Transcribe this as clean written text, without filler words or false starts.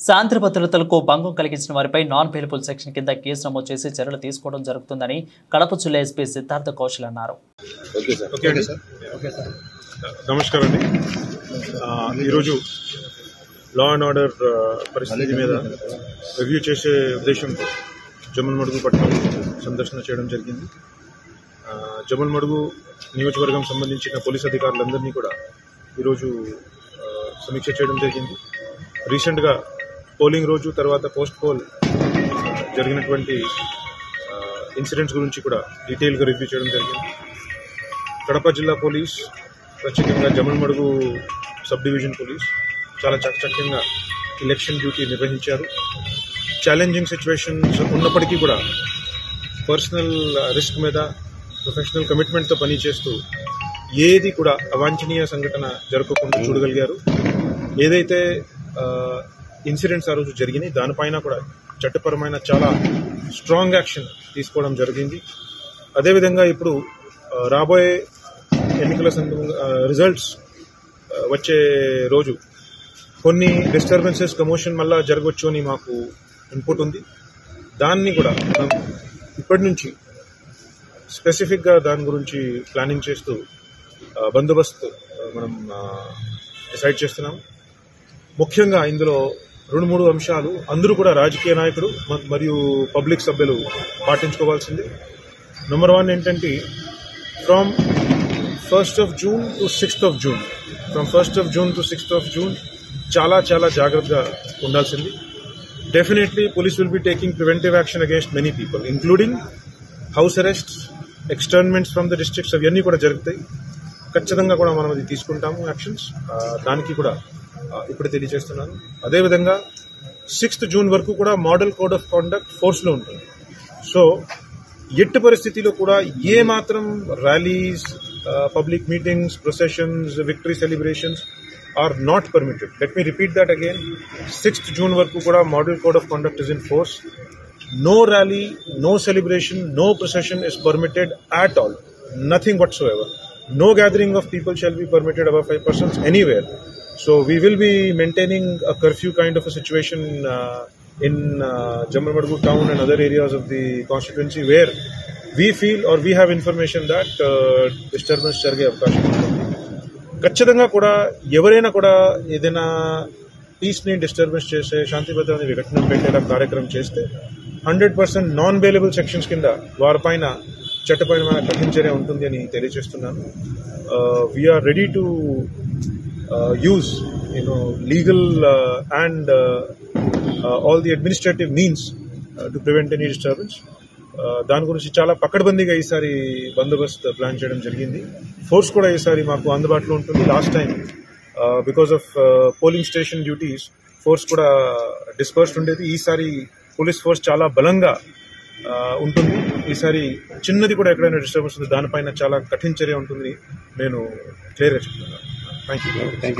శాంతి భద్రతలకు భంగం కలిగించిన వారిపై నాన్ బెయిలబుల్ సెక్షన్ కింద కేసు నమోదు చేసి చర్యలు తీసుకోవడం జరుగుతుందని కడప జిల్లా ఎస్పీ సిద్ధార్థ కౌశల్ అన్నారు. నమస్కారం అండి. ఈరోజు లా అండ్ ఆర్డర్ పరిస్థితి మీద రివ్యూ చేసే ఉద్దేశంతో జమ్మలమడుగు పట్టణం సందర్శన చేయడం జరిగింది. జమ్మలమడుగు నియోజకవర్గం సంబంధించిన పోలీస్ అధికారులందరినీ కూడా ఈరోజు సమీక్ష చేయడం జరిగింది. రీసెంట్గా పోలింగ్ రోజు తర్వాత పోస్ట్ పోల్ జరిగినటువంటి ఇన్సిడెంట్స్ గురించి కూడా డీటెయిల్గా రివ్యూ చేయడం జరిగింది. కడప జిల్లా పోలీస్, ప్రత్యేకంగా జమ్మలమడుగు సబ్ డివిజన్ పోలీస్ చాలా చక్కచక్యంగా ఎలక్షన్ డ్యూటీ నిర్వహించారు. ఛాలెంజింగ్ సిచ్యువేషన్స్ ఉన్నప్పటికీ కూడా పర్సనల్ రిస్క్ మీద ప్రొఫెషనల్ కమిట్మెంట్తో పనిచేస్తూ ఏది కూడా అవాంఛనీయ సంఘటన జరగకుండా చూడగలిగారు. ఏదైతే ఇన్సిడెంట్స్ ఆ రోజు జరిగినాయి దానిపైన కూడా చట్టపరమైన చాలా స్ట్రాంగ్ యాక్షన్ తీసుకోవడం జరిగింది. అదేవిధంగా ఇప్పుడు రాబోయే ఎన్నికల రిజల్ట్స్ వచ్చే రోజు కొన్ని డిస్టర్బెన్సెస్ కమోషన్ మళ్ళా జరగవచ్చు అని మాకు ఇన్పుట్ ఉంది. దాన్ని కూడా మనం ఇప్పటి నుంచి స్పెసిఫిక్గా దాని గురించి ప్లానింగ్ చేస్తూ బందోబస్తు మనం డిసైడ్ చేస్తున్నాం. ముఖ్యంగా ఇందులో 2-3 అంశాలు అందరూ కూడా రాజకీయ నాయకులు మరియు పబ్లిక్ సభ్యులు పాటించుకోవాల్సింది. నెంబర్ 1 ఏంటంటే from 1st of June to 6th of June, from 1st of June to 6th of June చాలా జాగ్రత్తగా ఉండాల్సింది. Definitely police will be taking preventive action against many people, including house arrests, ఎక్స్టర్న్మెంట్స్ from the districts, అవన్నీ కూడా జరుగుతాయి. ఖచ్చితంగా కూడా మనం అది తీసుకుంటాము యాక్షన్స్. దానికి కూడా ఇప్పుడు తెలియజేస్తున్నాను. అదేవిధంగా 6th June వరకు కూడా మోడల్ కోడ్ ఆఫ్ కాండక్ట్ ఫోర్స్లో ఉంటుంది. సో ఎట్టి పరిస్థితిలో కూడా ఏ మాత్రం rallies, public meetings, processions, victory celebrations are not permitted. Let me repeat that again. 6th June వరకు కూడా model code of conduct is in force. No rally, no celebration, no procession is permitted at all. Nothing whatsoever. No gathering of people shall be permitted above 5 persons anywhere. So we will be maintaining a curfew kind of a situation in Jammalmadu town and other areas of the constituency where we feel or we have information that disturbance జరిగే అవకాశం ఉంది. ఖచ్చితంగా కూడా ఎవరైనా కూడా ఏదైనా పీస్ని disturbance చేసే, శాంతి భద్రతని విఘటన పెట్టేలా కార్యక్రమం చేస్తే 100% నాన్ బెయిలబుల్ సెక్షన్స్ కింద వారిపైన చట్టపరమైన కఠిన చర్య ఉంటుంది అని తెలియజేస్తున్నాను. We are ready to use legal and all the administrative means to prevent any disturbance. దాని గురించి చాలా పకడ్బందీగా ఈసారి బందోబస్తు ప్లాన్ చేయడం జరిగింది. ఫోర్స్ కూడా ఈసారి మాకు అందుబాటులో ఉంటుంది. Last time because of polling station duties force కూడా డిస్పర్స్డ్ ఉండేది. ఈసారి పోలీస్ ఫోర్స్ చాలా బలంగా ఉంటుంది. ఈసారి చిన్నది కూడా ఎక్కడైనా డిస్టర్బెన్స్ ఉంది దానిపైన చాలా కఠిన చర్య ఉంటుంది నేను క్లియర్గా చెప్తున్నాను. Thank you.